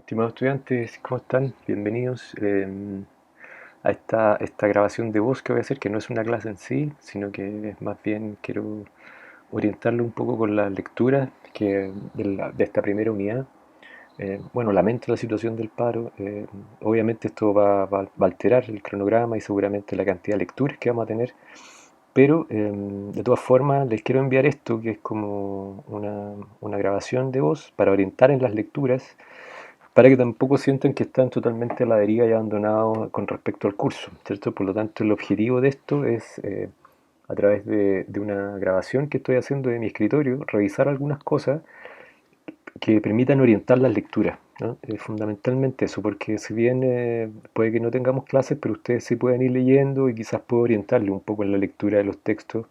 Estimados estudiantes, ¿cómo están? Bienvenidos a esta grabación de voz que voy a hacer, que no es una clase en sí, sino que es más bien quiero orientarlo un poco con la lectura de esta primera unidad. Bueno, lamento la situación del paro. Obviamente esto va a alterar el cronograma y seguramente la cantidad de lecturas que vamos a tener, pero de todas formas les quiero enviar esto, que es como una grabación de voz para orientar en las lecturas, para que tampoco sientan que están totalmente a la deriva y abandonados con respecto al curso, ¿cierto? Por lo tanto, el objetivo de esto es, a través de una grabación que estoy haciendo de mi escritorio, revisar algunas cosas que permitan orientar las lecturas, ¿no? Fundamentalmente eso, porque si bien puede que no tengamos clases, pero ustedes sí pueden ir leyendo y quizás puedo orientarle un poco en la lectura de los textos,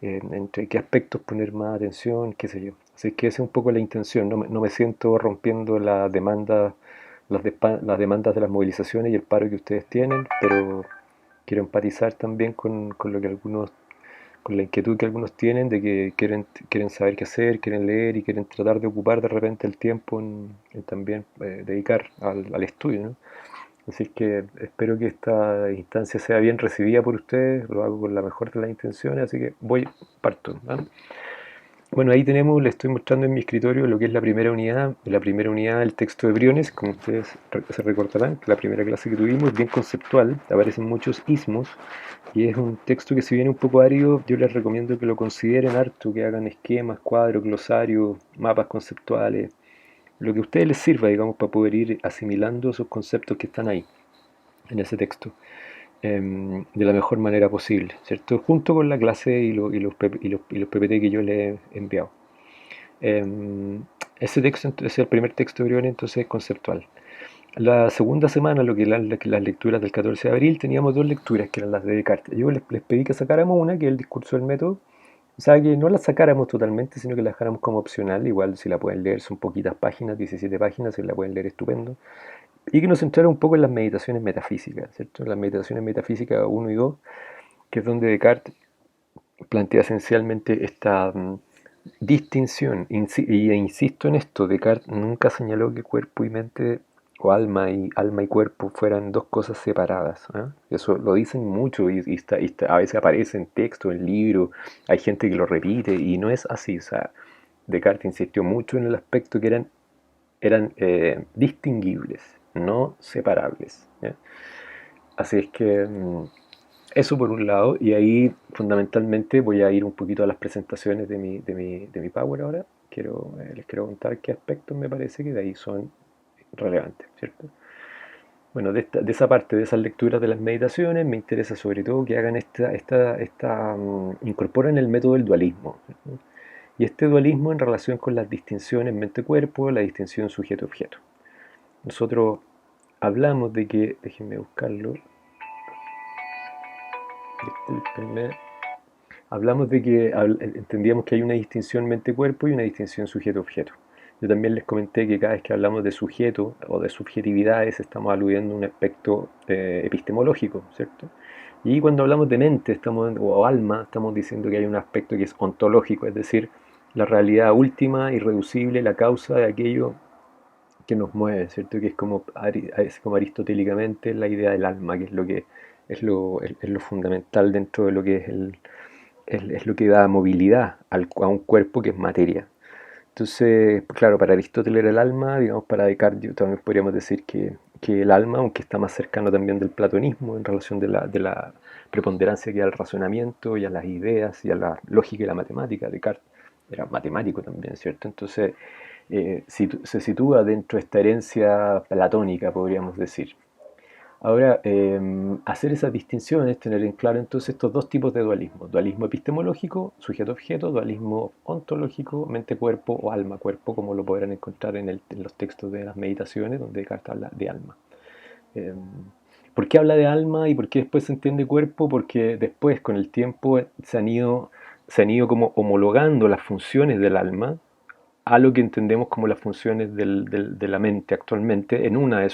entre qué aspectos poner más atención, qué sé yo. Así que esa es un poco la intención, no me siento rompiendo la demanda, las demandas de las movilizaciones y el paro que ustedes tienen, pero quiero empatizar también con lo que algunos, con la inquietud que algunos tienen de que quieren saber qué hacer, quieren leer y quieren tratar de ocupar de repente el tiempo en también dedicar al estudio, ¿no? Así que espero que esta instancia sea bien recibida por ustedes, lo hago con la mejor de las intenciones, así que parto, ¿no? Bueno, ahí tenemos, le estoy mostrando en mi escritorio lo que es la primera unidad. La primera unidad, el texto de Briones, como ustedes se recordarán, que la primera clase que tuvimos es bien conceptual, aparecen muchos ismos, y es un texto que si viene un poco árido, yo les recomiendo que lo consideren harto, que hagan esquemas, cuadros, glosarios, mapas conceptuales, lo que a ustedes les sirva, digamos, para poder ir asimilando esos conceptos que están ahí, en ese texto, de la mejor manera posible, ¿cierto? Junto con la clase y los PPT que yo les he enviado. Ese texto es el primer texto de Briones, entonces es conceptual. La segunda semana, lo que eran las lecturas del 14 de abril, teníamos dos lecturas que eran las de Descartes. Yo les pedí que sacáramos una, que es el discurso del método. O sea, que no la sacáramos totalmente, sino que la dejáramos como opcional. Igual si la pueden leer, son poquitas páginas, 17 páginas, si la pueden leer estupendo. Y que nos centrara un poco en las meditaciones metafísicas, ¿cierto? Las meditaciones metafísicas uno y 2, que es donde Descartes plantea esencialmente esta distinción. Y insisto en esto, Descartes nunca señaló que cuerpo y mente, o alma y cuerpo fueran dos cosas separadas, ¿eh? Eso lo dicen mucho a veces aparece en texto, en libros, hay gente que lo repite y no es así. O sea, Descartes insistió mucho en el aspecto que eran distinguibles, no separables, ¿eh? Así es que eso por un lado, y ahí fundamentalmente voy a ir un poquito a las presentaciones de mi Power ahora. Les quiero contar qué aspectos me parece que de ahí son relevantes, ¿cierto? Bueno, de esa parte, de esas lecturas de las meditaciones, me interesa sobre todo que hagan incorporen el método del dualismo, ¿cierto? Y este dualismo en relación con las distinciones mente-cuerpo, la distinción sujeto-objeto. Nosotros hablamos de que, déjenme buscarlo, discúlpenme, hablamos de que entendíamos que hay una distinción mente-cuerpo y una distinción sujeto-objeto. Yo también les comenté que cada vez que hablamos de sujeto o de subjetividades estamos aludiendo a un aspecto epistemológico, ¿cierto? Y cuando hablamos de mente o alma, estamos diciendo que hay un aspecto que es ontológico, es decir, la realidad última, irreducible, la causa de aquello que nos mueve, ¿cierto? Que es como aristotélicamente la idea del alma, que es lo fundamental dentro de lo que es lo que da movilidad a un cuerpo que es materia. Entonces, claro, para Aristóteles era el alma, digamos, para Descartes también podríamos decir que el alma, aunque está más cercano también del platonismo en relación de la preponderancia que hay al razonamiento y a las ideas y a la lógica y la matemática. Descartes era matemático también, ¿cierto? Entonces, se sitúa dentro de esta herencia platónica, podríamos decir. Ahora, hacer esas distinciones, tener en claro entonces estos dos tipos de dualismo: dualismo epistemológico, sujeto-objeto; dualismo ontológico, mente-cuerpo o alma-cuerpo, como lo podrán encontrar en los textos de las meditaciones, donde Descartes habla de alma. Eh, ¿Por qué habla de alma y por qué después se entiende cuerpo? Porque después, con el tiempo, se han ido como homologando las funciones del alma a lo que entendemos como las funciones de la mente actualmente, en una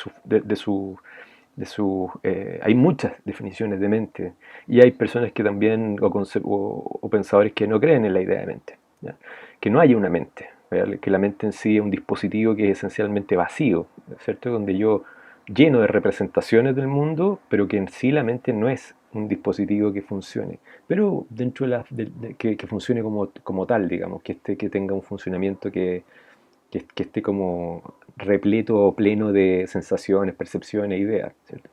hay muchas definiciones de mente, y hay personas que también, o pensadores que no creen en la idea de mente, ¿ya? Que no hay una mente. que la mente en sí es un dispositivo que es esencialmente vacío, ¿cierto? Donde yo lleno de representaciones del mundo, pero que en sí la mente no es un dispositivo que funcione, pero dentro que funcione como tal, digamos, que tenga un funcionamiento que esté como repleto o pleno de sensaciones, percepciones, ideas, ¿cierto?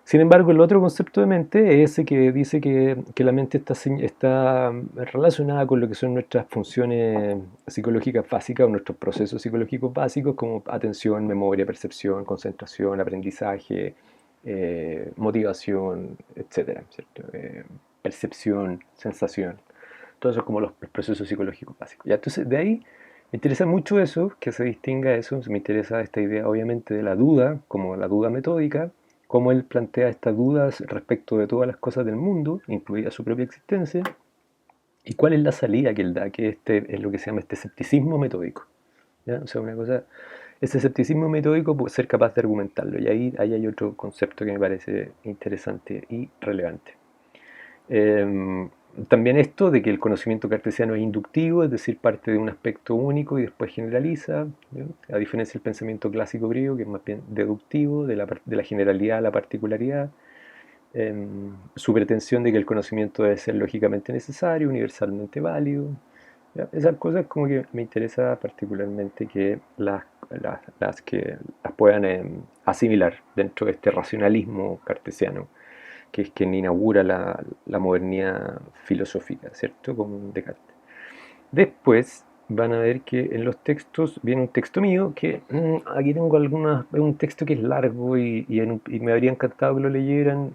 Sin embargo, el otro concepto de mente es ese que dice que la mente está relacionada con lo que son nuestras funciones psicológicas básicas o nuestros procesos psicológicos básicos como atención, memoria, percepción, concentración, aprendizaje, motivación, etcétera, ¿cierto? Percepción, sensación. Todo eso es como los procesos psicológicos básicos. Ya, entonces, de ahí me interesa mucho eso, que se distinga eso. Me interesa esta idea, obviamente, de la duda, como la duda metódica, cómo él plantea estas dudas respecto de todas las cosas del mundo, incluida su propia existencia, y cuál es la salida que él da, que es lo que se llama este escepticismo metódico. ¿Ya? O sea, una cosa, ese escepticismo metódico puede ser capaz de argumentarlo, y ahí hay otro concepto que me parece interesante y relevante. Eh, También esto de que el conocimiento cartesiano es inductivo, es decir, parte de un aspecto único y después generaliza, ¿ya? A diferencia del pensamiento clásico griego, que es más bien deductivo, de la generalidad a la particularidad. Su pretensión de que el conocimiento debe ser lógicamente necesario, universalmente válido. ¿Ya? Esas cosas como que me interesa particularmente que las puedan asimilar dentro de este racionalismo cartesiano que es quien inaugura la modernidad filosófica, ¿cierto? Con Descartes. Después van a ver que en los textos viene un texto mío que aquí tengo un texto que es largo y me habría encantado que lo leyeran.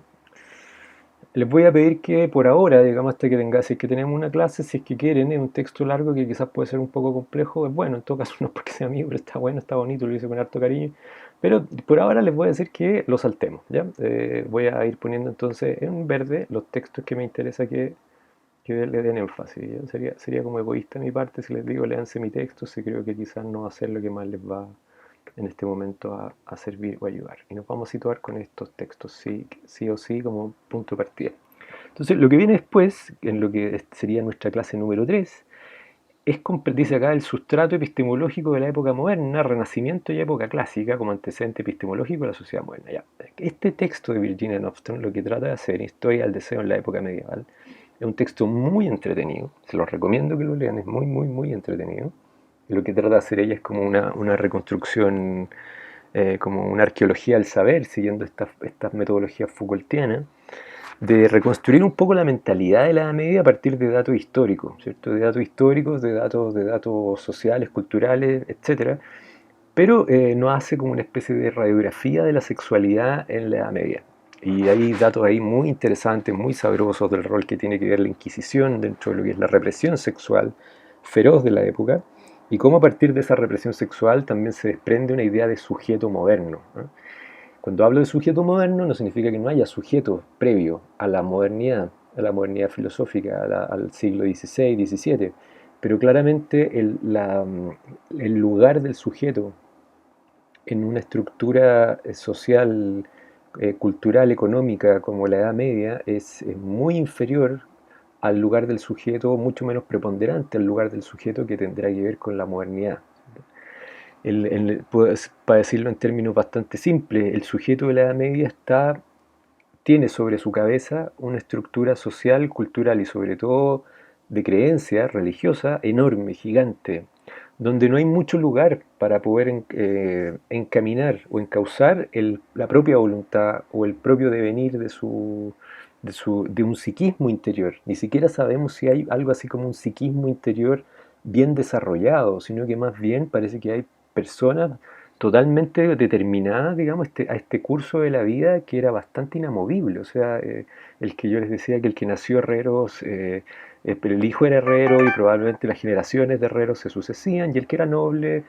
Les voy a pedir que por ahora, digamos hasta que tenga, si es que tenemos una clase, si es que quieren, es un texto largo que quizás puede ser un poco complejo, es bueno, en todo caso no es porque sea mío, pero está bueno, está bonito, lo hice con harto cariño. Pero por ahora les voy a decir que lo saltemos, ¿ya? Voy a ir poniendo entonces en verde los textos que me interesa que le den énfasis, ¿ya? Sería como egoísta de mi parte si les digo léanse mi texto, si creo que quizás no va a ser lo que más les va en este momento a servir o ayudar. Y nos vamos a situar con estos textos, sí o sí, como punto de partida. Entonces, lo que viene después, en lo que sería nuestra clase número 3 dice acá el sustrato epistemológico de la época moderna, Renacimiento y época clásica como antecedente epistemológico de la sociedad moderna. Ya. Este texto de Virginia Woolf lo que trata de hacer, Historia del deseo en la época medieval, es un texto muy entretenido, se los recomiendo que lo lean, es muy, muy, muy entretenido. Y lo que trata de hacer ella es como una reconstrucción, como una arqueología del saber, siguiendo estas metodologías Foucaultianas de reconstruir un poco la mentalidad de la Edad Media a partir de datos históricos, ¿cierto? De datos históricos, de datos sociales, culturales, etcétera, pero no hace como una especie de radiografía de la sexualidad en la Edad Media. Y hay datos ahí muy interesantes, muy sabrosos del rol que tiene que ver la Inquisición dentro de lo que es la represión sexual feroz de la época y cómo a partir de esa represión sexual también se desprende una idea de sujeto moderno, ¿no? Cuando hablo de sujeto moderno no significa que no haya sujeto previo a la modernidad filosófica, al siglo XVI, XVII, pero claramente el lugar del sujeto en una estructura social, cultural, económica como la Edad Media es muy inferior al lugar del sujeto, mucho menos preponderante al lugar del sujeto que tendrá que ver con la modernidad. Para decirlo en términos bastante simples, el sujeto de la Edad Media tiene sobre su cabeza una estructura social, cultural y sobre todo de creencia religiosa enorme, gigante, donde no hay mucho lugar para poder encaminar o encauzar la propia voluntad o el propio devenir de un psiquismo interior. Ni siquiera sabemos si hay algo así como un psiquismo interior bien desarrollado, sino que más bien parece que hay personas totalmente determinadas, digamos, a este curso de la vida que era bastante inamovible. O sea, el que yo les decía que el que nació herreros, pero el hijo era herrero y probablemente las generaciones de herreros se sucedían, y el que era noble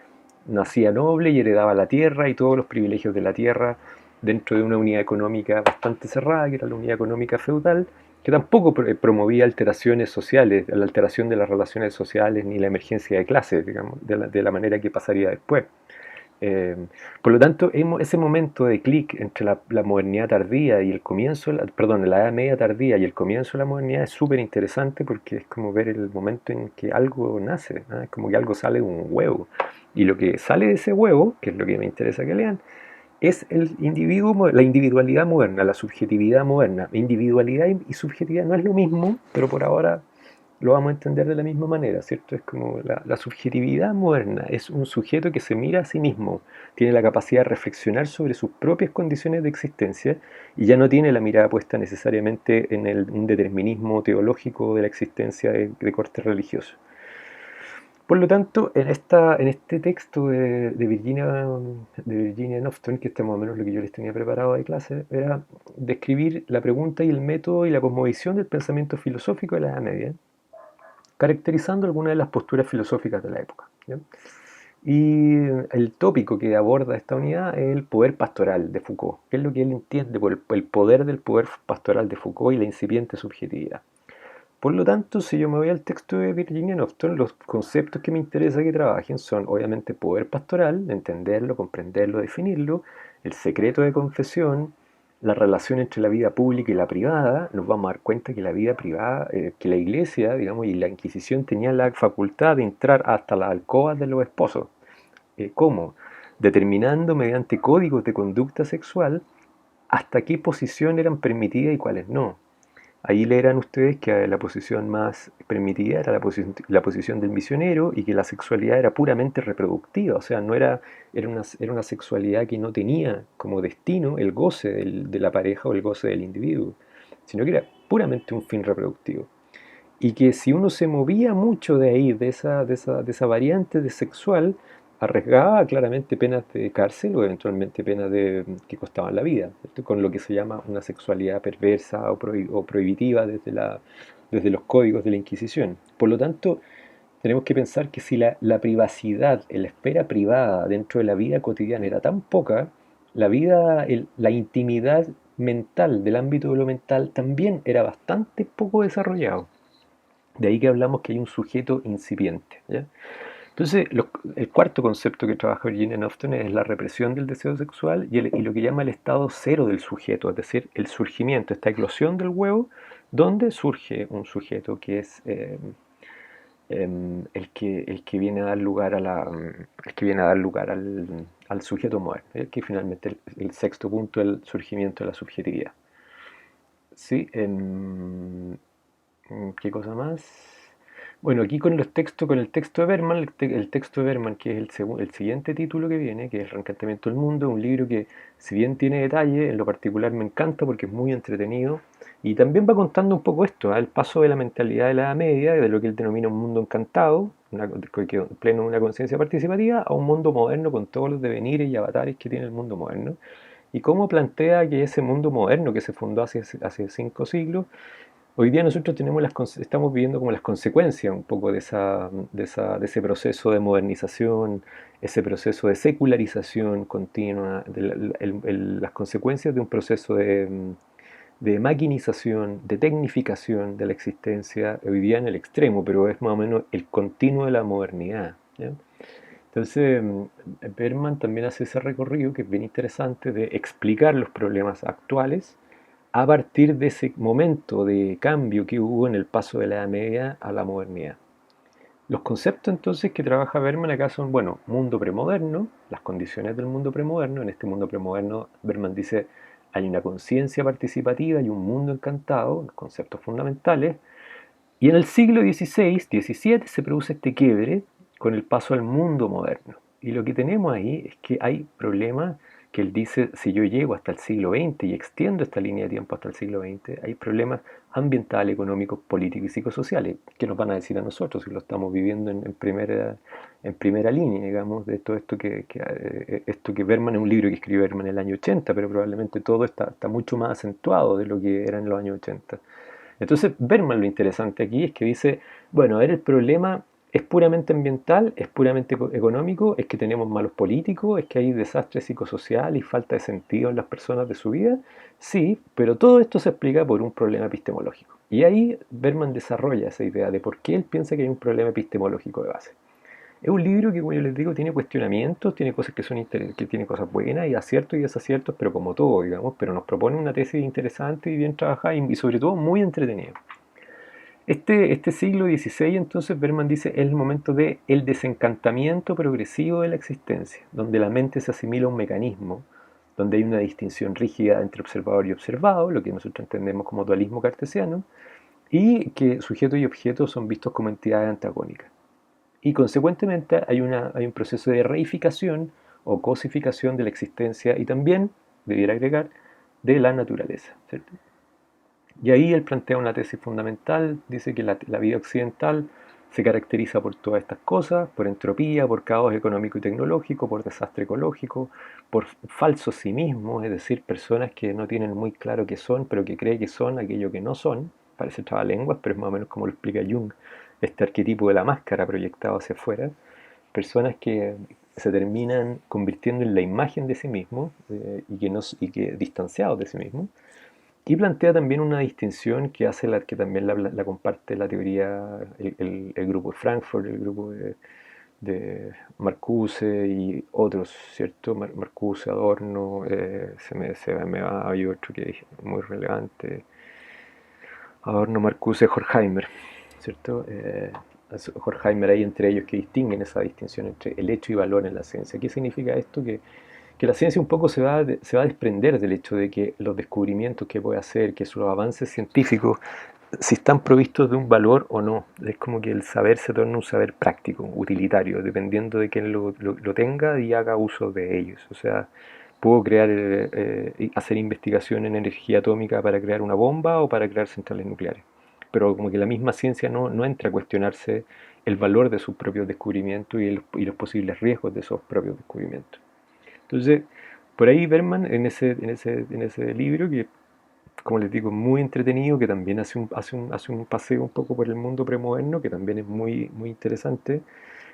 nacía noble y heredaba la tierra y todos los privilegios de la tierra dentro de una unidad económica bastante cerrada, que era la unidad económica feudal, que tampoco promovía alteraciones sociales, la alteración de las relaciones sociales ni la emergencia de clases, digamos, de la manera que pasaría después. Por lo tanto, ese momento de clic entre la modernidad tardía y el comienzo, perdón, la Edad Media tardía y el comienzo de la modernidad es súper interesante porque es como ver el momento en que algo nace, ¿no? Es como que algo sale de un huevo. Y lo que sale de ese huevo, que es lo que me interesa que lean, es el individuo, la individualidad moderna, la subjetividad moderna. Individualidad y subjetividad no es lo mismo, pero por ahora lo vamos a entender de la misma manera, ¿cierto? Es como la subjetividad moderna, es un sujeto que se mira a sí mismo, tiene la capacidad de reflexionar sobre sus propias condiciones de existencia y ya no tiene la mirada puesta necesariamente en un determinismo teológico de la existencia de corte religioso. Por lo tanto, en este texto de Virginia Knofton, que este más o menos lo que yo les tenía preparado de clase, era describir la pregunta y el método y la cosmovisión del pensamiento filosófico de la Edad Media, caracterizando algunas de las posturas filosóficas de la época, ¿ya? Y el tópico que aborda esta unidad es el poder pastoral de Foucault, que es lo que él entiende por el poder del poder pastoral de Foucault y la incipiente subjetividad. Por lo tanto, si yo me voy al texto de Virginia Knofton, los conceptos que me interesa que trabajen son obviamente poder pastoral, entenderlo, comprenderlo, definirlo, el secreto de confesión, la relación entre la vida pública y la privada. Nos vamos a dar cuenta que la vida privada, que la iglesia, digamos, y la Inquisición tenían la facultad de entrar hasta las alcobas de los esposos. ¿Cómo? Determinando mediante códigos de conducta sexual hasta qué posición eran permitidas y cuáles no. Ahí leerán ustedes que la posición más permitida era la posición del misionero y que la sexualidad era puramente reproductiva, o sea, no era una sexualidad que no tenía como destino el goce de la pareja o el goce del individuo, sino que era puramente un fin reproductivo. Y que si uno se movía mucho de ahí, de esa variante de sexual, arriesgaba claramente penas de cárcel o eventualmente penas que costaban la vida, ¿cierto? Con lo que se llama una sexualidad perversa o prohibitiva desde los códigos de la Inquisición. Por lo tanto, tenemos que pensar que si la privacidad, la esfera privada dentro de la vida cotidiana era tan poca, la intimidad mental del ámbito de lo mental también era bastante poco desarrollado. De ahí que hablamos que hay un sujeto incipiente, ¿ya? Entonces, el cuarto concepto que trabaja Virginia Knofton es la represión del deseo sexual y lo que llama el estado cero del sujeto, es decir, el surgimiento, esta eclosión del huevo, donde surge un sujeto que es el que viene a dar lugar el que viene a dar lugar al sujeto moderno, que finalmente el sexto punto es el surgimiento de la subjetividad. Sí, ¿qué cosa más? Bueno, aquí con el texto de Berman, el texto de Berman, que es el siguiente título que viene, que es El reencantamiento del mundo, un libro que, si bien tiene detalle, en lo particular me encanta porque es muy entretenido, y también va contando un poco esto, el paso de la mentalidad de la Edad Media, de lo que él denomina un mundo encantado, que pleno de una conciencia participativa, a un mundo moderno con todos los devenires y avatares que tiene el mundo moderno, y cómo plantea que ese mundo moderno que se fundó hace 5 siglos, hoy día nosotros estamos viviendo como las consecuencias un poco de ese proceso de modernización, ese proceso de secularización continua, las consecuencias de un proceso de maquinización, de tecnificación de la existencia, hoy día en el extremo, pero es más o menos el continuo de la modernidad, ¿ya? Entonces, Berman también hace ese recorrido que es bien interesante de explicar los problemas actuales a partir de ese momento de cambio que hubo en el paso de la Edad Media a la modernidad. Los conceptos entonces que trabaja Berman acá son, bueno, mundo premoderno, las condiciones del mundo premoderno. En este mundo premoderno, Berman dice, hay una conciencia participativa y un mundo encantado, conceptos fundamentales. Y en el siglo XVI, XVII se produce este quiebre con el paso al mundo moderno. Y lo que tenemos ahí es que hay problemas que él dice, si yo llego hasta el siglo XX y extiendo esta línea de tiempo hasta el siglo XX, hay problemas ambientales, económicos, políticos y psicosociales que nos van a decir a nosotros si lo estamos viviendo en primera línea, digamos, de todo esto que Berman es un libro que escribió Berman en el año 80, pero probablemente todo está mucho más acentuado de lo que era en los años 80. Entonces, Berman lo interesante aquí es que dice, bueno, a ver, el problema es puramente ambiental, es puramente económico, es que tenemos malos políticos, es que hay desastre psicosocial y falta de sentido en las personas de su vida. Sí, pero todo esto se explica por un problema epistemológico. Y ahí Berman desarrolla esa idea de por qué él piensa que hay un problema epistemológico de base. Es un libro que, como yo les digo, tiene cuestionamientos, tiene cosas que que tiene cosas buenas y aciertos y desaciertos, pero como todo, digamos, pero nos propone una tesis interesante y bien trabajada y sobre todo muy entretenida. Este siglo XVI, entonces, Berman dice, es el momento de el desencantamiento progresivo de la existencia, donde la mente se asimila a un mecanismo, donde hay una distinción rígida entre observador y observado, lo que nosotros entendemos como dualismo cartesiano, y que sujeto y objeto son vistos como entidades antagónicas. Y consecuentemente hay un proceso de reificación o cosificación de la existencia y también, debiera agregar, de la naturaleza, ¿cierto? Y ahí él plantea una tesis fundamental, dice que la vida occidental se caracteriza por todas estas cosas, por entropía, por caos económico y tecnológico, por desastre ecológico, por falsos sí mismos, es decir, personas que no tienen muy claro qué son, pero que creen que son aquello que no son, parece trabalenguas, pero es más o menos como lo explica Jung, este arquetipo de la máscara proyectado hacia afuera, personas que se terminan convirtiendo en la imagen de sí mismos y que distanciados de sí mismos, y plantea también una distinción que hace que también la comparte la teoría, el grupo de Frankfurt, el grupo de Marcuse y otros, ¿cierto? Marcuse, Adorno, se me va, hay otro que es muy relevante, Adorno, Marcuse, Horkheimer, ¿cierto? Horkheimer hay entre ellos que distinguen esa distinción entre el hecho y valor en la ciencia. ¿Qué significa esto? Que la ciencia un poco se va a desprender del hecho de que los descubrimientos que puede hacer, que los avances científicos, si están provistos de un valor o no. Es como que el saber se torna un saber práctico, utilitario, dependiendo de quién lo tenga y haga uso de ellos. O sea, puedo hacer investigación en energía atómica para crear una bomba o para crear centrales nucleares. Pero como que la misma ciencia no entra a cuestionarse el valor de sus propios descubrimientos y los posibles riesgos de esos propios descubrimientos. Entonces, por ahí Berman, en ese libro, que como les digo, es muy entretenido, que también hace un paseo un poco por el mundo premoderno, que también es muy interesante.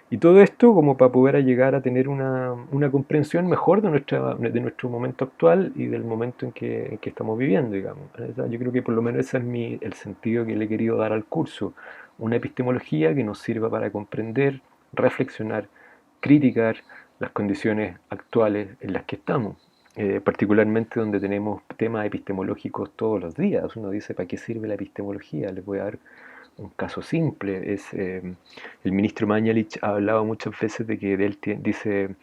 Y todo esto como para poder llegar a tener una comprensión mejor de nuestro momento actual y del momento en que estamos viviendo, digamos. Yo creo que por lo menos ese es el sentido que le he querido dar al curso. Una epistemología que nos sirva para comprender, reflexionar, criticar las condiciones actuales en las que estamos. Particularmente donde tenemos temas epistemológicos todos los días. Uno dice, ¿para qué sirve la epistemología? Les voy a dar un caso simple. El ministro Mañalich ha hablado muchas veces de que dice,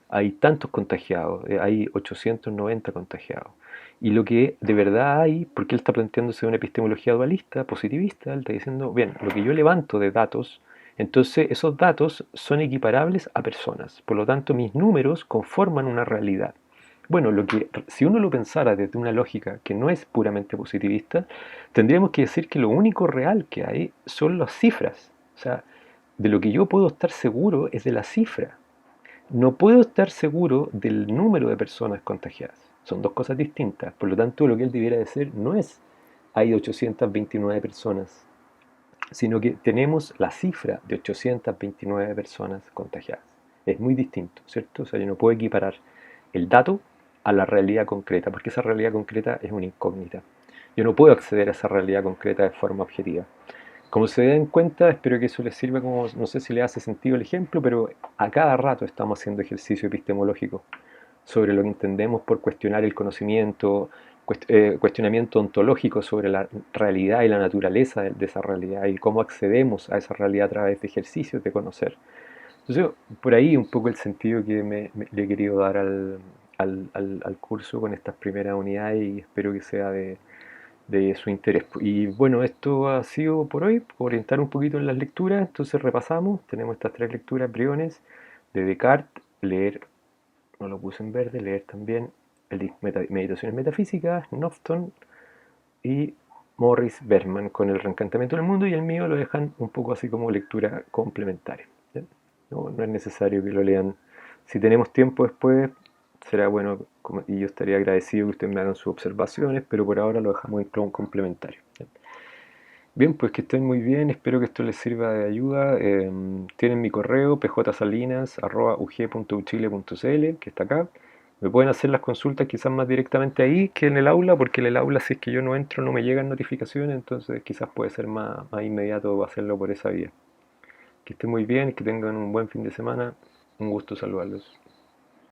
hay tantos contagiados, hay 890 contagiados. Y lo que de verdad hay, porque él está planteándose una epistemología dualista, positivista, él está diciendo, bien, lo que yo levanto de datos, entonces esos datos son equiparables a personas. Por lo tanto, mis números conforman una realidad. Bueno, si uno lo pensara desde una lógica que no es puramente positivista, tendríamos que decir que lo único real que hay son las cifras. O sea, de lo que yo puedo estar seguro es de la cifra. No puedo estar seguro del número de personas contagiadas. Son dos cosas distintas. Por lo tanto, lo que él debiera decir no es hay 829 personas, sino que tenemos la cifra de 829 personas contagiadas. Es muy distinto, ¿cierto? O sea, yo no puedo equiparar el dato a la realidad concreta, porque esa realidad concreta es una incógnita. Yo no puedo acceder a esa realidad concreta de forma objetiva. Como se den cuenta, espero que eso les sirva como, no sé si le hace sentido el ejemplo, pero a cada rato estamos haciendo ejercicio epistemológico sobre lo que entendemos por cuestionar el conocimiento, cuestionamiento ontológico sobre la realidad y la naturaleza de esa realidad y cómo accedemos a esa realidad a través de ejercicios de conocer. Entonces, por ahí un poco el sentido que le he querido dar al curso con estas primeras unidades y espero que sea de su interés. Y bueno, esto ha sido por hoy, orientar un poquito en las lecturas, entonces repasamos, tenemos estas tres lecturas, Briones, de Descartes, leer, no lo puse en verde, leer también el de Meditaciones Metafísicas, Knofton y Morris Berman con el reencantamiento del mundo, y el mío lo dejan un poco así como lectura complementaria. ¿Sí? No es necesario que lo lean. Si tenemos tiempo después, será bueno, y yo estaría agradecido que ustedes me hagan sus observaciones, pero por ahora lo dejamos en complementario. ¿Sí? Bien, pues que estén muy bien, espero que esto les sirva de ayuda. Tienen mi correo pjsalinas@ug.uchile.cl, que está acá. Me pueden hacer las consultas quizás más directamente ahí que en el aula, porque en el aula si es que yo no entro no me llegan notificaciones, entonces quizás puede ser más inmediato hacerlo por esa vía. Que estén muy bien, que tengan un buen fin de semana. Un gusto saludarlos.